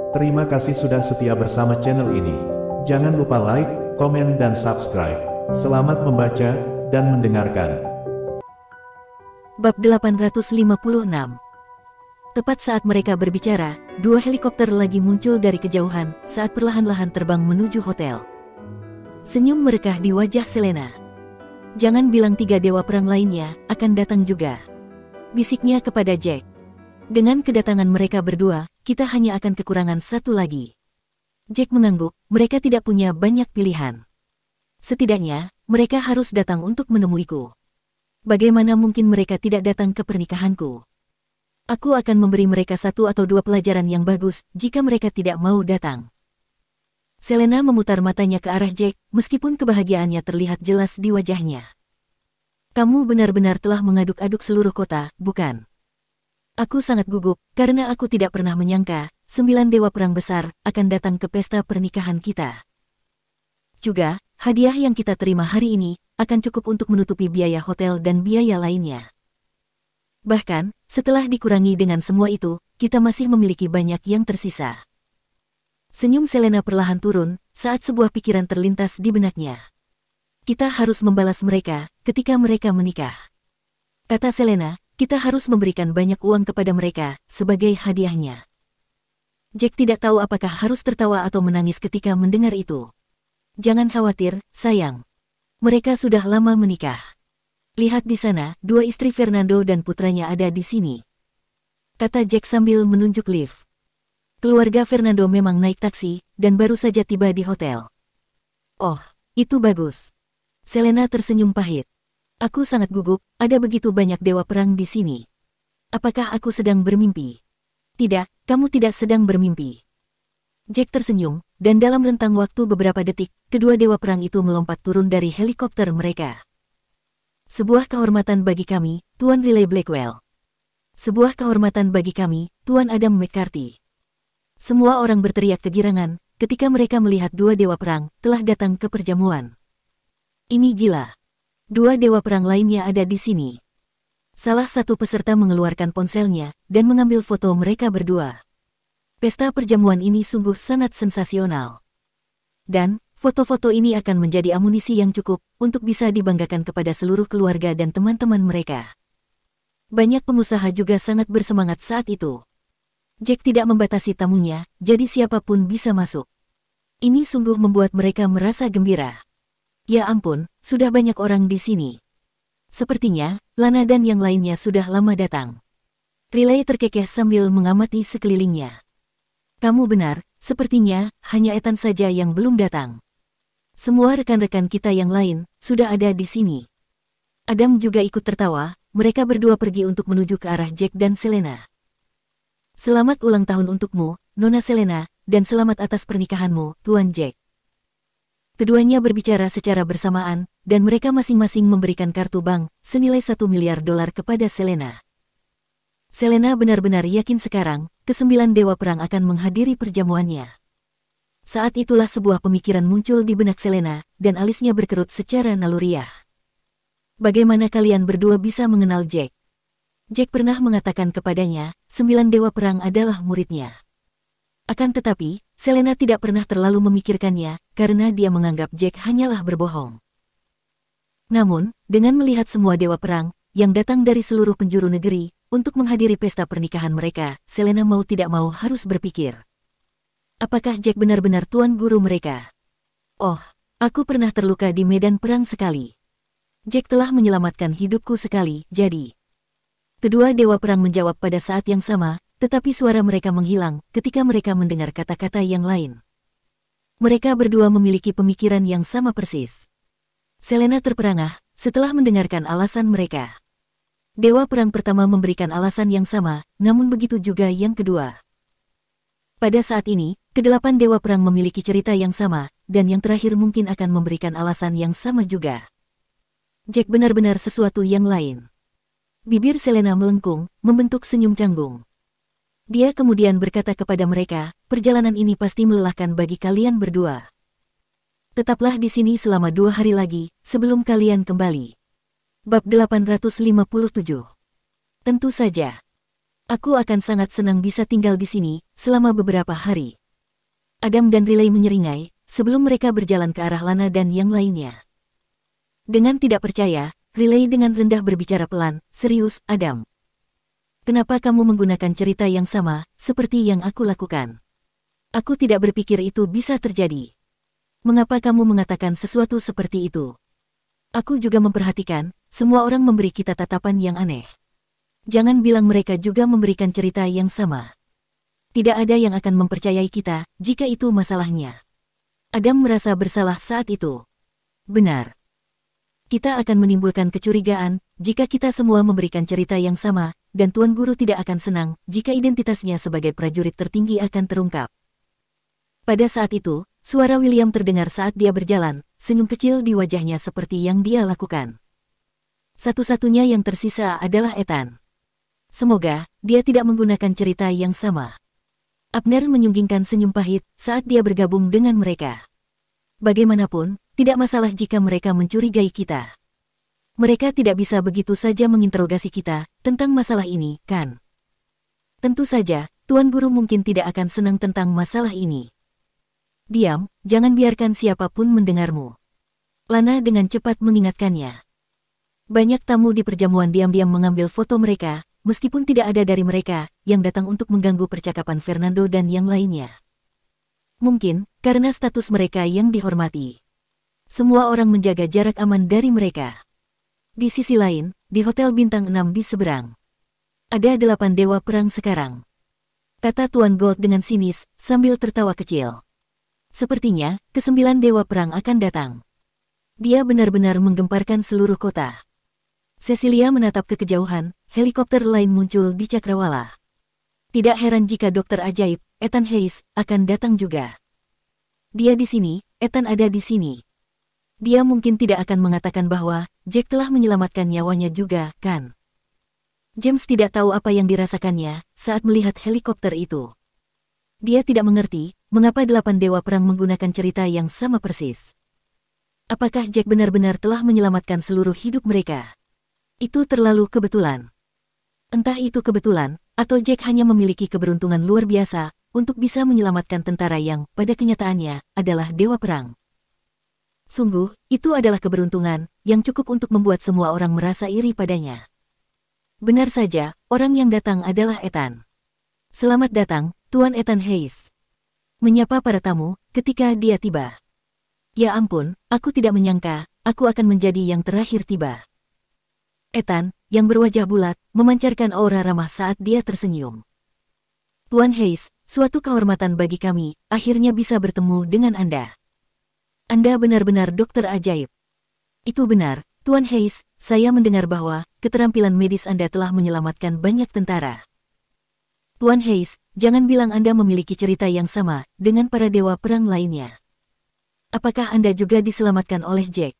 Terima kasih sudah setia bersama channel ini. Jangan lupa like, komen dan subscribe. Selamat membaca dan mendengarkan. Bab 856. Tepat saat mereka berbicara, dua helikopter lagi muncul dari kejauhan saat perlahan-lahan terbang menuju hotel. Senyum merekah di wajah Selena. Jangan bilang 3 dewa perang lainnya akan datang juga, bisiknya kepada Jack. Dengan kedatangan mereka berdua, kita hanya akan kekurangan satu lagi. Jack mengangguk, mereka tidak punya banyak pilihan. Setidaknya, mereka harus datang untuk menemuiku. Bagaimana mungkin mereka tidak datang ke pernikahanku? Aku akan memberi mereka 1 atau 2 pelajaran yang bagus jika mereka tidak mau datang. Selena memutar matanya ke arah Jack, meskipun kebahagiaannya terlihat jelas di wajahnya. Kamu benar-benar telah mengaduk-aduk seluruh kota, bukan? Aku sangat gugup, karena aku tidak pernah menyangka 9 dewa perang besar akan datang ke pesta pernikahan kita. Juga, hadiah yang kita terima hari ini akan cukup untuk menutupi biaya hotel dan biaya lainnya. Bahkan, setelah dikurangi dengan semua itu, kita masih memiliki banyak yang tersisa. Senyum Selena perlahan turun saat sebuah pikiran terlintas di benaknya. Kita harus membalas mereka ketika mereka menikah. Kata Selena, kita harus memberikan banyak uang kepada mereka sebagai hadiahnya. Jack tidak tahu apakah harus tertawa atau menangis ketika mendengar itu. Jangan khawatir, sayang. Mereka sudah lama menikah. Lihat di sana, 2 istri Fernando dan putranya ada di sini. Kata Jack sambil menunjuk lift. Keluarga Fernando memang naik taksi dan baru saja tiba di hotel. Oh, itu bagus. Selena tersenyum pahit. Aku sangat gugup, ada begitu banyak dewa perang di sini. Apakah aku sedang bermimpi? Tidak, kamu tidak sedang bermimpi. Jack tersenyum, dan dalam rentang waktu beberapa detik, kedua dewa perang itu melompat turun dari helikopter mereka. Sebuah kehormatan bagi kami, Tuan Riley Blackwell. Sebuah kehormatan bagi kami, Tuan Adam McCarthy. Semua orang berteriak kegirangan ketika mereka melihat 2 dewa perang telah datang ke perjamuan. Ini gila. 2 dewa perang lainnya ada di sini. Salah satu peserta mengeluarkan ponselnya dan mengambil foto mereka berdua. Pesta perjamuan ini sungguh sangat sensasional. Dan, foto-foto ini akan menjadi amunisi yang cukup untuk bisa dibanggakan kepada seluruh keluarga dan teman-teman mereka. Banyak pengusaha juga sangat bersemangat saat itu. Jack tidak membatasi tamunya, jadi siapapun bisa masuk. Ini sungguh membuat mereka merasa gembira. Ya ampun, sudah banyak orang di sini. Sepertinya, Lana dan yang lainnya sudah lama datang. Riley terkekeh sambil mengamati sekelilingnya. Kamu benar, sepertinya hanya Ethan saja yang belum datang. Semua rekan-rekan kita yang lain sudah ada di sini. Adam juga ikut tertawa, mereka berdua pergi untuk menuju ke arah Jack dan Selena. Selamat ulang tahun untukmu, Nona Selena, dan selamat atas pernikahanmu, Tuan Jack. Keduanya berbicara secara bersamaan, dan mereka masing-masing memberikan kartu bank senilai $1 miliar kepada Selena. Selena benar-benar yakin sekarang, ke-9 dewa perang akan menghadiri perjamuannya. Saat itulah sebuah pemikiran muncul di benak Selena, dan alisnya berkerut secara naluriah. Bagaimana kalian berdua bisa mengenal Jack? Jack pernah mengatakan kepadanya, 9 dewa perang adalah muridnya. Akan tetapi, Selena tidak pernah terlalu memikirkannya, karena dia menganggap Jack hanyalah berbohong. Namun, dengan melihat semua dewa perang, yang datang dari seluruh penjuru negeri, untuk menghadiri pesta pernikahan mereka, Selena mau tidak mau harus berpikir. Apakah Jack benar-benar tuan guru mereka? Oh, aku pernah terluka di medan perang sekali. Jack telah menyelamatkan hidupku sekali, jadi... Kedua dewa perang menjawab pada saat yang sama, tetapi suara mereka menghilang ketika mereka mendengar kata-kata yang lain. Mereka berdua memiliki pemikiran yang sama persis. Selena terperangah setelah mendengarkan alasan mereka. Dewa perang pertama memberikan alasan yang sama, namun begitu juga yang kedua. Pada saat ini, ke-8 dewa perang memiliki cerita yang sama, dan yang terakhir mungkin akan memberikan alasan yang sama juga. Jack benar-benar sesuatu yang lain. Bibir Selena melengkung, membentuk senyum canggung. Dia kemudian berkata kepada mereka, perjalanan ini pasti melelahkan bagi kalian berdua. Tetaplah di sini selama 2 hari lagi, sebelum kalian kembali. Bab 857. Tentu saja. Aku akan sangat senang bisa tinggal di sini selama beberapa hari. Adam dan Riley menyeringai, sebelum mereka berjalan ke arah Lana dan yang lainnya. Dengan tidak percaya, Riley dengan rendah berbicara pelan, "Serius, Adam? Kenapa kamu menggunakan cerita yang sama, seperti yang aku lakukan? Aku tidak berpikir itu bisa terjadi. Mengapa kamu mengatakan sesuatu seperti itu? Aku juga memperhatikan, semua orang memberi kita tatapan yang aneh. Jangan bilang mereka juga memberikan cerita yang sama. Tidak ada yang akan mempercayai kita, jika itu masalahnya." Adam merasa bersalah saat itu. Benar. Kita akan menimbulkan kecurigaan, jika kita semua memberikan cerita yang sama, dan Tuan Guru tidak akan senang, jika identitasnya sebagai prajurit tertinggi akan terungkap. Pada saat itu, suara William terdengar saat dia berjalan, senyum kecil di wajahnya seperti yang dia lakukan. Satu-satunya yang tersisa adalah Ethan. Semoga, dia tidak menggunakan cerita yang sama. Abner menyunggingkan senyum pahit saat dia bergabung dengan mereka. Bagaimanapun, tidak masalah jika mereka mencurigai kita. Mereka tidak bisa begitu saja menginterogasi kita tentang masalah ini, kan? Tentu saja, Tuan Guru mungkin tidak akan senang tentang masalah ini. Diam, jangan biarkan siapapun mendengarmu. Lana dengan cepat mengingatkannya. Banyak tamu di perjamuan diam-diam mengambil foto mereka, meskipun tidak ada dari mereka yang datang untuk mengganggu percakapan Fernando dan yang lainnya. Mungkin, karena status mereka yang dihormati. Semua orang menjaga jarak aman dari mereka. Di sisi lain, di Hotel Bintang 6 di seberang. Ada 8 dewa perang sekarang. Kata Tuan Gold dengan sinis, sambil tertawa kecil. Sepertinya, ke-9 dewa perang akan datang. Dia benar-benar menggemparkan seluruh kota. Cecilia menatap ke kejauhan, helikopter lain muncul di cakrawala. Tidak heran jika dokter ajaib, Ethan Hayes, akan datang juga. Dia di sini, Ethan ada di sini. Dia mungkin tidak akan mengatakan bahwa Jack telah menyelamatkan nyawanya juga, kan? James tidak tahu apa yang dirasakannya saat melihat helikopter itu. Dia tidak mengerti mengapa 8 dewa perang menggunakan cerita yang sama persis. Apakah Jack benar-benar telah menyelamatkan seluruh hidup mereka? Itu terlalu kebetulan. Entah itu kebetulan, atau Jack hanya memiliki keberuntungan luar biasa untuk bisa menyelamatkan tentara yang, pada kenyataannya, adalah dewa perang. Sungguh, itu adalah keberuntungan yang cukup untuk membuat semua orang merasa iri padanya. Benar saja, orang yang datang adalah Ethan. Selamat datang, Tuan Ethan Hayes. Menyapa para tamu ketika dia tiba. Ya ampun, aku tidak menyangka aku akan menjadi yang terakhir tiba. Ethan, yang berwajah bulat, memancarkan aura ramah saat dia tersenyum. Tuan Hayes, suatu kehormatan bagi kami, akhirnya bisa bertemu dengan Anda. Anda benar-benar dokter ajaib. Itu benar, Tuan Hayes, saya mendengar bahwa keterampilan medis Anda telah menyelamatkan banyak tentara. Tuan Hayes, jangan bilang Anda memiliki cerita yang sama dengan para dewa perang lainnya. Apakah Anda juga diselamatkan oleh Jack?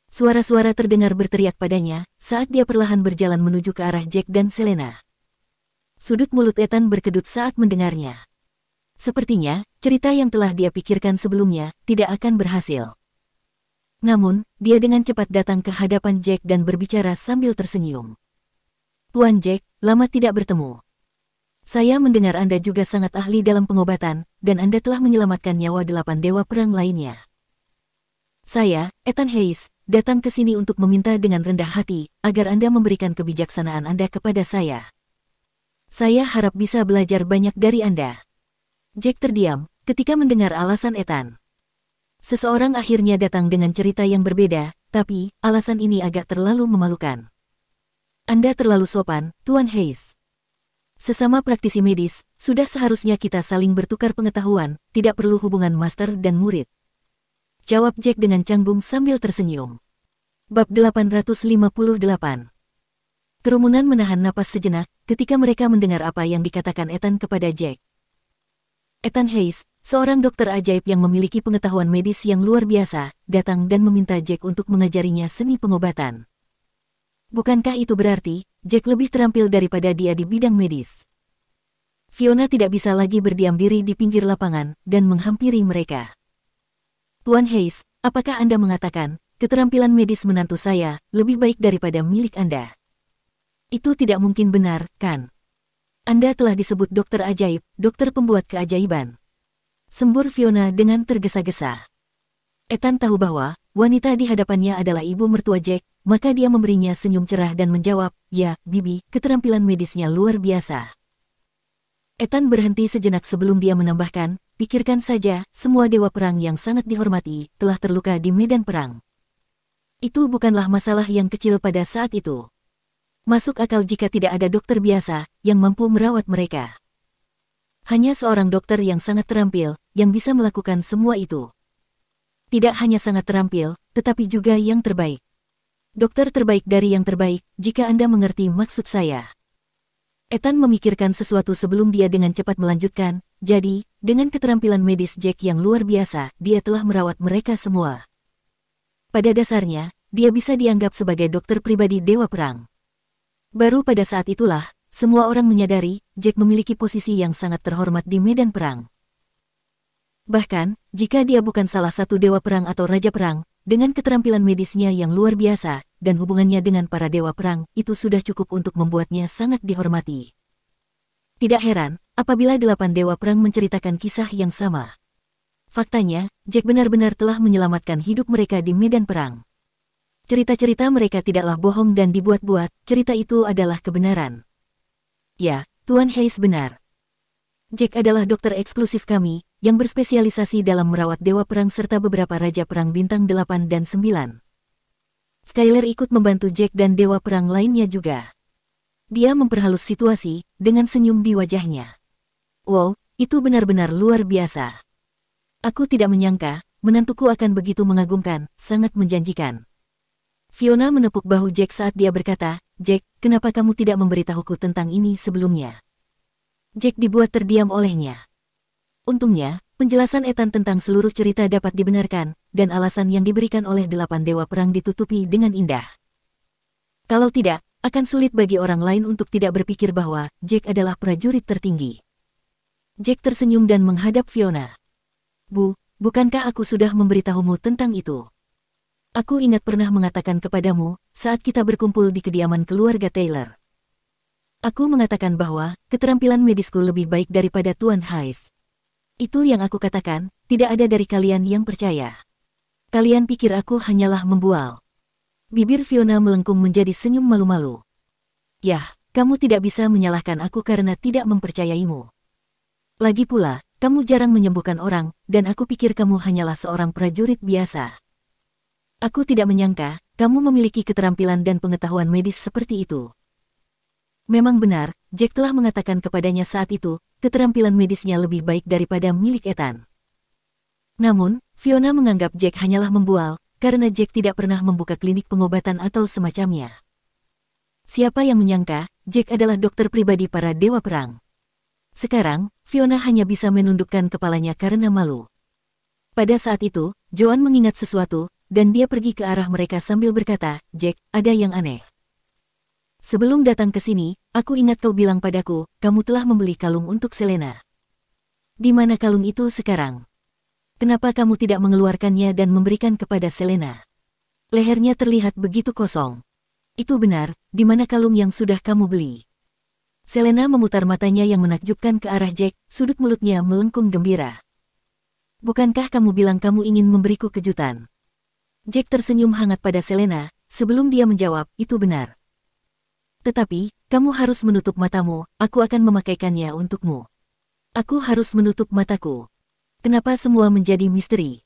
Suara-suara terdengar berteriak padanya saat dia perlahan berjalan menuju ke arah Jack dan Selena. Sudut mulut Ethan berkedut saat mendengarnya. Sepertinya, cerita yang telah dia pikirkan sebelumnya tidak akan berhasil. Namun, dia dengan cepat datang ke hadapan Jack dan berbicara sambil tersenyum. Tuan Jack, lama tidak bertemu. Saya mendengar Anda juga sangat ahli dalam pengobatan, dan Anda telah menyelamatkan nyawa 8 dewa perang lainnya. Saya, Ethan Hayes, datang ke sini untuk meminta dengan rendah hati, agar Anda memberikan kebijaksanaan Anda kepada saya. Saya harap bisa belajar banyak dari Anda. Jack terdiam ketika mendengar alasan Ethan. Seseorang akhirnya datang dengan cerita yang berbeda, tapi alasan ini agak terlalu memalukan. Anda terlalu sopan, Tuan Hayes. Sesama praktisi medis, sudah seharusnya kita saling bertukar pengetahuan, tidak perlu hubungan master dan murid. Jawab Jack dengan canggung sambil tersenyum. Bab 858. Kerumunan menahan napas sejenak ketika mereka mendengar apa yang dikatakan Ethan kepada Jack. Ethan Hayes, seorang dokter ajaib yang memiliki pengetahuan medis yang luar biasa, datang dan meminta Jack untuk mengajarinya seni pengobatan. Bukankah itu berarti Jack lebih terampil daripada dia di bidang medis? Fiona tidak bisa lagi berdiam diri di pinggir lapangan dan menghampiri mereka. Tuan Hayes, apakah Anda mengatakan keterampilan medis menantu saya lebih baik daripada milik Anda? Itu tidak mungkin benar, kan? Anda telah disebut dokter ajaib, dokter pembuat keajaiban. Sembur Fiona dengan tergesa-gesa. Ethan tahu bahwa wanita di hadapannya adalah ibu mertua Jack, maka dia memberinya senyum cerah dan menjawab, "Ya, Bibi, keterampilan medisnya luar biasa." Ethan berhenti sejenak sebelum dia menambahkan, "Pikirkan saja, semua dewa perang yang sangat dihormati telah terluka di medan perang. Itu bukanlah masalah yang kecil pada saat itu. Masuk akal jika tidak ada dokter biasa yang mampu merawat mereka. Hanya seorang dokter yang sangat terampil yang bisa melakukan semua itu. Tidak hanya sangat terampil, tetapi juga yang terbaik. Dokter terbaik dari yang terbaik, jika Anda mengerti maksud saya." Ethan memikirkan sesuatu sebelum dia dengan cepat melanjutkan, "Jadi, dengan keterampilan medis Jack yang luar biasa, dia telah merawat mereka semua. Pada dasarnya, dia bisa dianggap sebagai dokter pribadi dewa perang." Baru pada saat itulah, semua orang menyadari, Jack memiliki posisi yang sangat terhormat di medan perang. Bahkan, jika dia bukan salah satu dewa perang atau raja perang, dengan keterampilan medisnya yang luar biasa, dan hubungannya dengan para dewa perang, itu sudah cukup untuk membuatnya sangat dihormati. Tidak heran, apabila 8 dewa perang menceritakan kisah yang sama. Faktanya, Jack benar-benar telah menyelamatkan hidup mereka di medan perang. Cerita-cerita mereka tidaklah bohong dan dibuat-buat, cerita itu adalah kebenaran. Ya, Tuan Hayes benar. Jack adalah dokter eksklusif kami, yang berspesialisasi dalam merawat dewa perang serta beberapa raja perang bintang 8 dan 9. Skyler ikut membantu Jack dan dewa perang lainnya juga. Dia memperhalus situasi, dengan senyum di wajahnya. "Wow, itu benar-benar luar biasa. Aku tidak menyangka, menantuku akan begitu mengagumkan, sangat menjanjikan." Fiona menepuk bahu Jack saat dia berkata, "Jack, kenapa kamu tidak memberitahuku tentang ini sebelumnya?" Jack dibuat terdiam olehnya. Untungnya, penjelasan Ethan tentang seluruh cerita dapat dibenarkan, dan alasan yang diberikan oleh 8 dewa perang ditutupi dengan indah. Kalau tidak, akan sulit bagi orang lain untuk tidak berpikir bahwa Jack adalah prajurit tertinggi. Jack tersenyum dan menghadap Fiona. Bukankah aku sudah memberitahumu tentang itu? Aku ingat pernah mengatakan kepadamu, saat kita berkumpul di kediaman keluarga Taylor. Aku mengatakan bahwa keterampilan medisku lebih baik daripada Tuan Hayes. Itu yang aku katakan, tidak ada dari kalian yang percaya. Kalian pikir aku hanyalah membual." Bibir Fiona melengkung menjadi senyum malu-malu. "Yah, kamu tidak bisa menyalahkan aku karena tidak mempercayaimu. Lagi pula, kamu jarang menyembuhkan orang, dan aku pikir kamu hanyalah seorang prajurit biasa. Aku tidak menyangka, kamu memiliki keterampilan dan pengetahuan medis seperti itu." Memang benar, Jack telah mengatakan kepadanya saat itu, keterampilan medisnya lebih baik daripada milik Ethan. Namun, Fiona menganggap Jack hanyalah membual, karena Jack tidak pernah membuka klinik pengobatan atau semacamnya. Siapa yang menyangka, Jack adalah dokter pribadi para dewa perang. Sekarang, Fiona hanya bisa menundukkan kepalanya karena malu. Pada saat itu, Joan mengingat sesuatu, dan dia pergi ke arah mereka sambil berkata, "Jack, ada yang aneh. Sebelum datang ke sini, aku ingat kau bilang padaku, kamu telah membeli kalung untuk Selena. Di mana kalung itu sekarang? Kenapa kamu tidak mengeluarkannya dan memberikan kepada Selena? Lehernya terlihat begitu kosong." "Itu benar, di mana kalung yang sudah kamu beli?" Selena memutar matanya yang menakjubkan ke arah Jack, sudut mulutnya melengkung gembira. "Bukankah kamu bilang kamu ingin memberiku kejutan?" Jack tersenyum hangat pada Selena, sebelum dia menjawab, "Itu benar. Tetapi, kamu harus menutup matamu, aku akan memakaikannya untukmu." "Aku harus menutup mataku. Kenapa semua menjadi misteri?"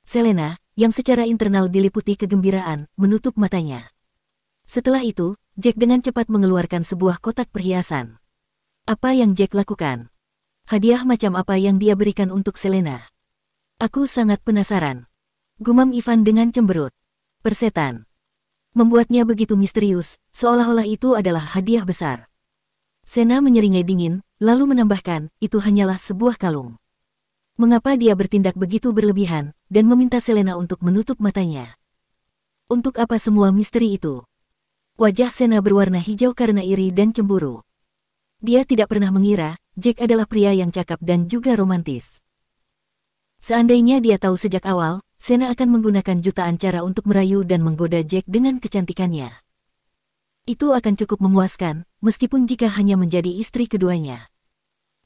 Selena, yang secara internal diliputi kegembiraan, menutup matanya. Setelah itu, Jack dengan cepat mengeluarkan sebuah kotak perhiasan. Apa yang Jack lakukan? Hadiah macam apa yang dia berikan untuk Selena? "Aku sangat penasaran," gumam Ivan dengan cemberut. "Persetan." Membuatnya begitu misterius, seolah-olah itu adalah hadiah besar. Sena menyeringai dingin, lalu menambahkan, "Itu hanyalah sebuah kalung." Mengapa dia bertindak begitu berlebihan, dan meminta Selena untuk menutup matanya? Untuk apa semua misteri itu? Wajah Sena berwarna hijau karena iri dan cemburu. Dia tidak pernah mengira, Jack adalah pria yang cakap dan juga romantis. Seandainya dia tahu sejak awal, Sena akan menggunakan jutaan cara untuk merayu dan menggoda Jack dengan kecantikannya. Itu akan cukup memuaskan, meskipun jika hanya menjadi istri keduanya.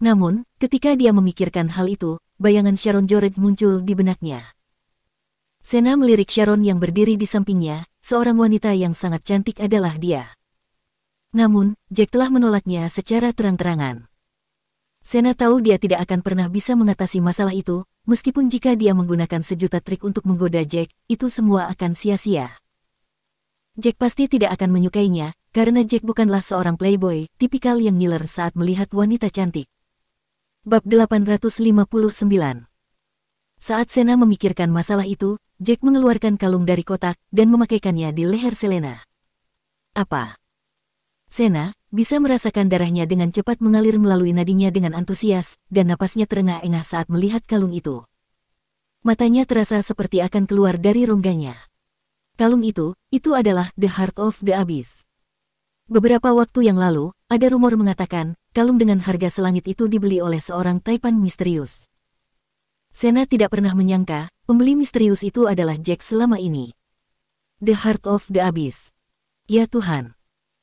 Namun, ketika dia memikirkan hal itu, bayangan Sharon George muncul di benaknya. Sena melirik Sharon yang berdiri di sampingnya, seorang wanita yang sangat cantik adalah dia. Namun, Jack telah menolaknya secara terang-terangan. Sena tahu dia tidak akan pernah bisa mengatasi masalah itu, meskipun jika dia menggunakan sejuta trik untuk menggoda Jack, itu semua akan sia-sia. Jack pasti tidak akan menyukainya, karena Jack bukanlah seorang playboy, tipikal yang ngiler saat melihat wanita cantik. Bab 859. Saat Sena memikirkan masalah itu, Jack mengeluarkan kalung dari kotak dan memakaikannya di leher Selena. Apa? Sena bisa merasakan darahnya dengan cepat mengalir melalui nadinya dengan antusias, dan napasnya terengah-engah saat melihat kalung itu. Matanya terasa seperti akan keluar dari rongganya. Kalung itu adalah The Heart of the Abyss. Beberapa waktu yang lalu, ada rumor mengatakan, kalung dengan harga selangit itu dibeli oleh seorang taipan misterius. Sena tidak pernah menyangka, pembeli misterius itu adalah Jack selama ini. The Heart of the Abyss. Ya Tuhan.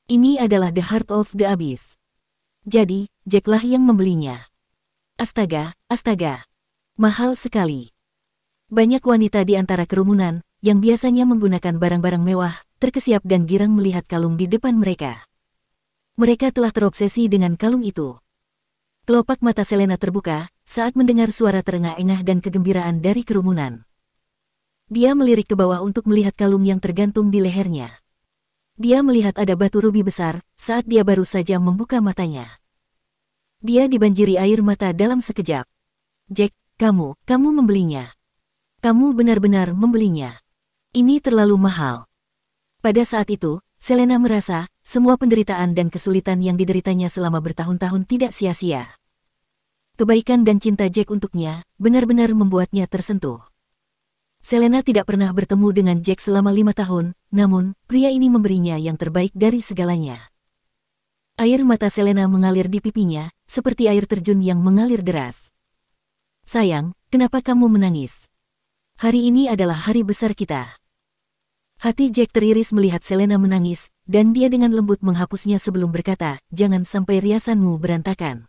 Ini adalah The Heart of the Abyss. Jadi, Jacklah yang membelinya. Astaga, astaga. Mahal sekali. Banyak wanita di antara kerumunan, yang biasanya menggunakan barang-barang mewah, terkesiap dan girang melihat kalung di depan mereka. Mereka telah terobsesi dengan kalung itu. Kelopak mata Selena terbuka, saat mendengar suara terengah-engah dan kegembiraan dari kerumunan. Dia melirik ke bawah untuk melihat kalung yang tergantung di lehernya. Dia melihat ada batu rubi besar, saat dia baru saja membuka matanya. Dia dibanjiri air mata dalam sekejap. Jack, kamu membelinya. Kamu benar-benar membelinya. Ini terlalu mahal. Pada saat itu, Selena merasa, semua penderitaan dan kesulitan yang dideritanya selama bertahun-tahun tidak sia-sia. Kebaikan dan cinta Jack untuknya, benar-benar membuatnya tersentuh. Selena tidak pernah bertemu dengan Jack selama 5 tahun, namun, pria ini memberinya yang terbaik dari segalanya. Air mata Selena mengalir di pipinya, seperti air terjun yang mengalir deras. Sayang, kenapa kamu menangis? Hari ini adalah hari besar kita. Hati Jack teriris melihat Selena menangis, dan dia dengan lembut menghapusnya sebelum berkata, jangan sampai riasanmu berantakan.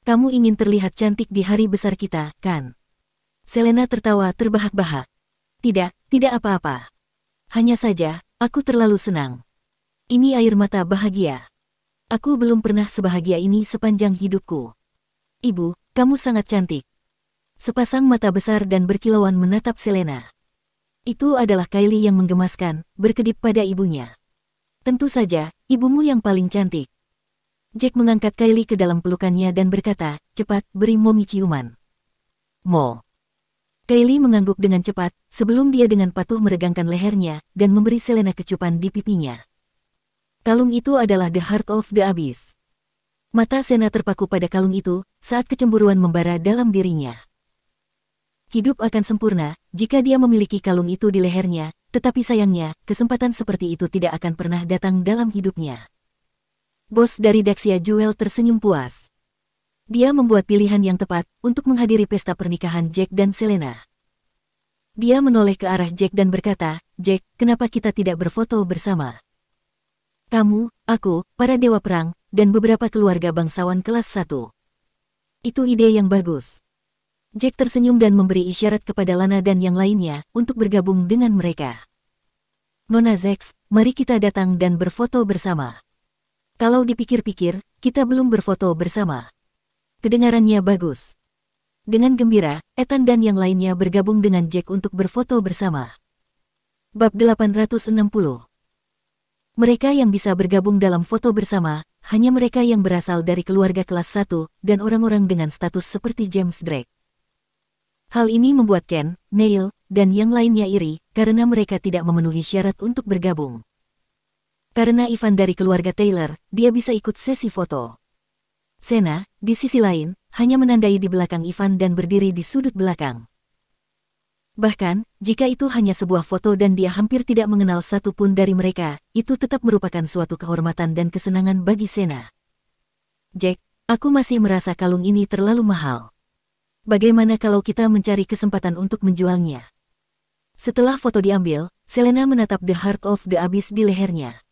Kamu ingin terlihat cantik di hari besar kita, kan? Selena tertawa terbahak-bahak. Tidak apa-apa. Hanya saja, aku terlalu senang. Ini air mata bahagia. Aku belum pernah sebahagia ini sepanjang hidupku. Ibu, kamu sangat cantik. Sepasang mata besar dan berkilauan menatap Selena. Itu adalah Kylie yang menggemaskan, berkedip pada ibunya. Tentu saja, ibumu yang paling cantik. Jack mengangkat Kylie ke dalam pelukannya dan berkata, cepat, beri Mommy ciuman. Mo. Kylie mengangguk dengan cepat, sebelum dia dengan patuh meregangkan lehernya, dan memberi Selena kecupan di pipinya. Kalung itu adalah The Heart of the Abyss. Mata Sena terpaku pada kalung itu, saat kecemburuan membara dalam dirinya. Hidup akan sempurna, jika dia memiliki kalung itu di lehernya, tetapi sayangnya, kesempatan seperti itu tidak akan pernah datang dalam hidupnya. Bos dari Daxia Jewel tersenyum puas. Dia membuat pilihan yang tepat, untuk menghadiri pesta pernikahan Jack dan Selena. Dia menoleh ke arah Jack dan berkata, Jack, kenapa kita tidak berfoto bersama? Kamu, aku, para dewa perang, dan beberapa keluarga bangsawan kelas 1. Itu ide yang bagus. Jack tersenyum dan memberi isyarat kepada Lana dan yang lainnya untuk bergabung dengan mereka. Nona Zex, mari kita datang dan berfoto bersama. Kalau dipikir-pikir, kita belum berfoto bersama. Kedengarannya bagus. Dengan gembira, Ethan dan yang lainnya bergabung dengan Jack untuk berfoto bersama. Bab 860. Mereka yang bisa bergabung dalam foto bersama, hanya mereka yang berasal dari keluarga kelas 1 dan orang-orang dengan status seperti James Drake. Hal ini membuat Ken, Neil, dan yang lainnya iri, karena mereka tidak memenuhi syarat untuk bergabung. Karena Ivan dari keluarga Taylor, dia bisa ikut sesi foto. Sena, di sisi lain, hanya menandai di belakang Ivan dan berdiri di sudut belakang. Bahkan, jika itu hanya sebuah foto dan dia hampir tidak mengenal satupun dari mereka, itu tetap merupakan suatu kehormatan dan kesenangan bagi Sena. Jack, aku masih merasa kalung ini terlalu mahal. Bagaimana kalau kita mencari kesempatan untuk menjualnya? Setelah foto diambil, Selena menatap The Heart of the Abyss di lehernya.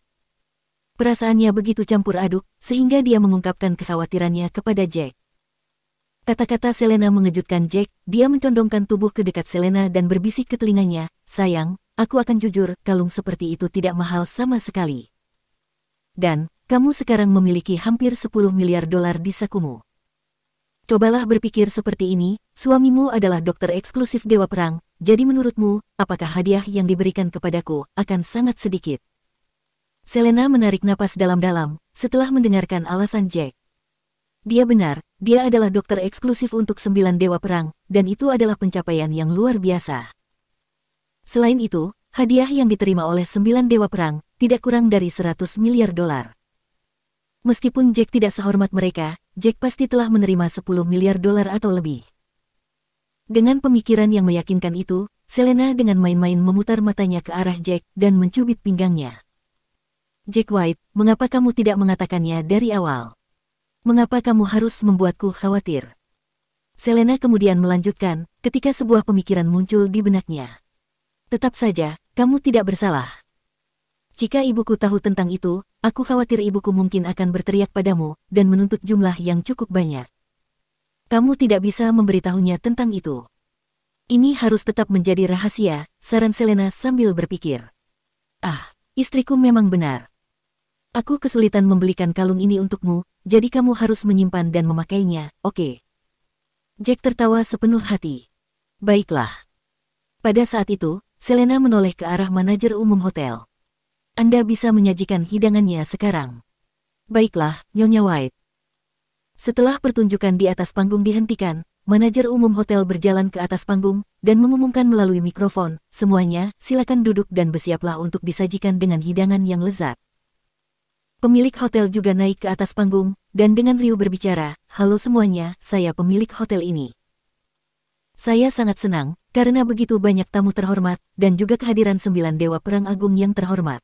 Perasaannya begitu campur aduk, sehingga dia mengungkapkan kekhawatirannya kepada Jack. Kata-kata Selena mengejutkan Jack, dia mencondongkan tubuh ke dekat Selena dan berbisik ke telinganya, "Sayang, aku akan jujur, kalung seperti itu tidak mahal sama sekali. Dan, kamu sekarang memiliki hampir 10 miliar dolar di sakumu. Cobalah berpikir seperti ini, suamimu adalah dokter eksklusif Dewa Perang, jadi menurutmu, apakah hadiah yang diberikan kepadaku akan sangat sedikit?" Selena menarik napas dalam-dalam, setelah mendengarkan alasan Jack. Dia benar, dia adalah dokter eksklusif untuk 9 Dewa Perang, dan itu adalah pencapaian yang luar biasa. Selain itu, hadiah yang diterima oleh 9 Dewa Perang tidak kurang dari 100 miliar dolar. Meskipun Jack tidak sehormat mereka, Jack pasti telah menerima 10 miliar dolar atau lebih. Dengan pemikiran yang meyakinkan itu, Selena dengan main-main memutar matanya ke arah Jack dan mencubit pinggangnya. "Jack White, mengapa kamu tidak mengatakannya dari awal? Mengapa kamu harus membuatku khawatir?" Selena kemudian melanjutkan, ketika sebuah pemikiran muncul di benaknya. "Tetap saja, kamu tidak bersalah. Jika ibuku tahu tentang itu, aku khawatir ibuku mungkin akan berteriak padamu dan menuntut jumlah yang cukup banyak. Kamu tidak bisa memberitahunya tentang itu. Ini harus tetap menjadi rahasia," saran Selena sambil berpikir. "Ah, istriku memang benar. Aku kesulitan membelikan kalung ini untukmu, jadi kamu harus menyimpan dan memakainya, oke?" Jack tertawa sepenuh hati. "Baiklah." Pada saat itu, Selena menoleh ke arah manajer umum hotel. "Anda bisa menyajikan hidangannya sekarang." "Baiklah, Nyonya White." Setelah pertunjukan di atas panggung dihentikan, manajer umum hotel berjalan ke atas panggung dan mengumumkan melalui mikrofon, "Semuanya, silakan duduk dan bersiaplah untuk disajikan dengan hidangan yang lezat." Pemilik hotel juga naik ke atas panggung, dan dengan riuh berbicara, "Halo semuanya, saya pemilik hotel ini. Saya sangat senang, karena begitu banyak tamu terhormat, dan juga kehadiran 9 Dewa Perang Agung yang terhormat."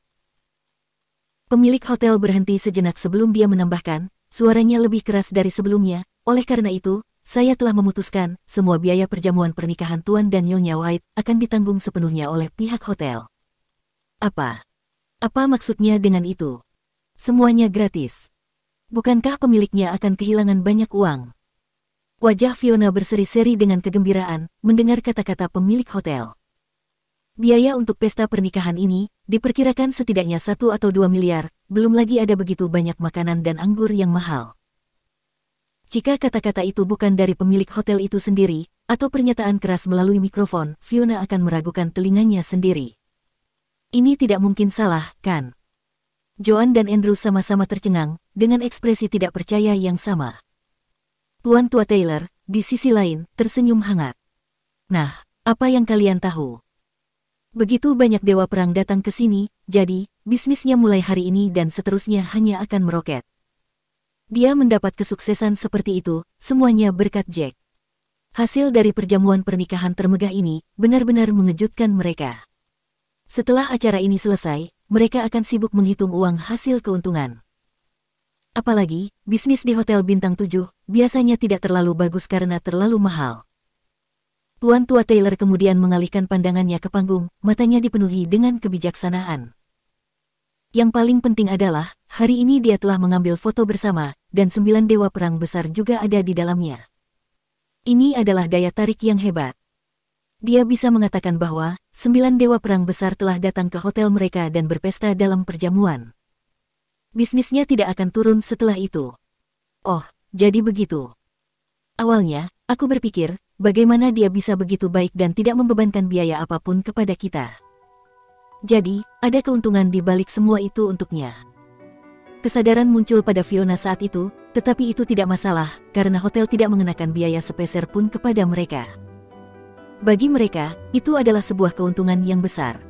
Pemilik hotel berhenti sejenak sebelum dia menambahkan, suaranya lebih keras dari sebelumnya, "Oleh karena itu, saya telah memutuskan, semua biaya perjamuan pernikahan Tuan dan Nyonya White akan ditanggung sepenuhnya oleh pihak hotel." Apa maksudnya dengan itu? Semuanya gratis. Bukankah pemiliknya akan kehilangan banyak uang? Wajah Fiona berseri-seri dengan kegembiraan mendengar kata-kata pemilik hotel. Biaya untuk pesta pernikahan ini diperkirakan setidaknya 1 atau 2 miliar, belum lagi ada begitu banyak makanan dan anggur yang mahal. Jika kata-kata itu bukan dari pemilik hotel itu sendiri, atau pernyataan keras melalui mikrofon, Fiona akan meragukan telinganya sendiri. Ini tidak mungkin salah, kan? Joan dan Andrew sama-sama tercengang, dengan ekspresi tidak percaya yang sama. Tuan Tua Taylor, di sisi lain, tersenyum hangat. "Nah, apa yang kalian tahu? Begitu banyak Dewa Perang datang ke sini, jadi, bisnisnya mulai hari ini dan seterusnya hanya akan meroket." Dia mendapat kesuksesan seperti itu, semuanya berkat Jack. Hasil dari perjamuan pernikahan termegah ini, benar-benar mengejutkan mereka. Setelah acara ini selesai, mereka akan sibuk menghitung uang hasil keuntungan. Apalagi, bisnis di Hotel Bintang 7 biasanya tidak terlalu bagus karena terlalu mahal. Tuan Tua Taylor kemudian mengalihkan pandangannya ke panggung, matanya dipenuhi dengan kebijaksanaan. Yang paling penting adalah, hari ini dia telah mengambil foto bersama, dan 9 Dewa Perang besar juga ada di dalamnya. Ini adalah daya tarik yang hebat. Dia bisa mengatakan bahwa 9 Dewa Perang besar telah datang ke hotel mereka dan berpesta dalam perjamuan. Bisnisnya tidak akan turun setelah itu. Oh, jadi begitu. Awalnya, aku berpikir, bagaimana dia bisa begitu baik dan tidak membebankan biaya apapun kepada kita. Jadi, ada keuntungan di balik semua itu untuknya. Kesadaran muncul pada Fiona saat itu, tetapi itu tidak masalah, karena hotel tidak mengenakan biaya sepeser pun kepada mereka. Bagi mereka, itu adalah sebuah keuntungan yang besar.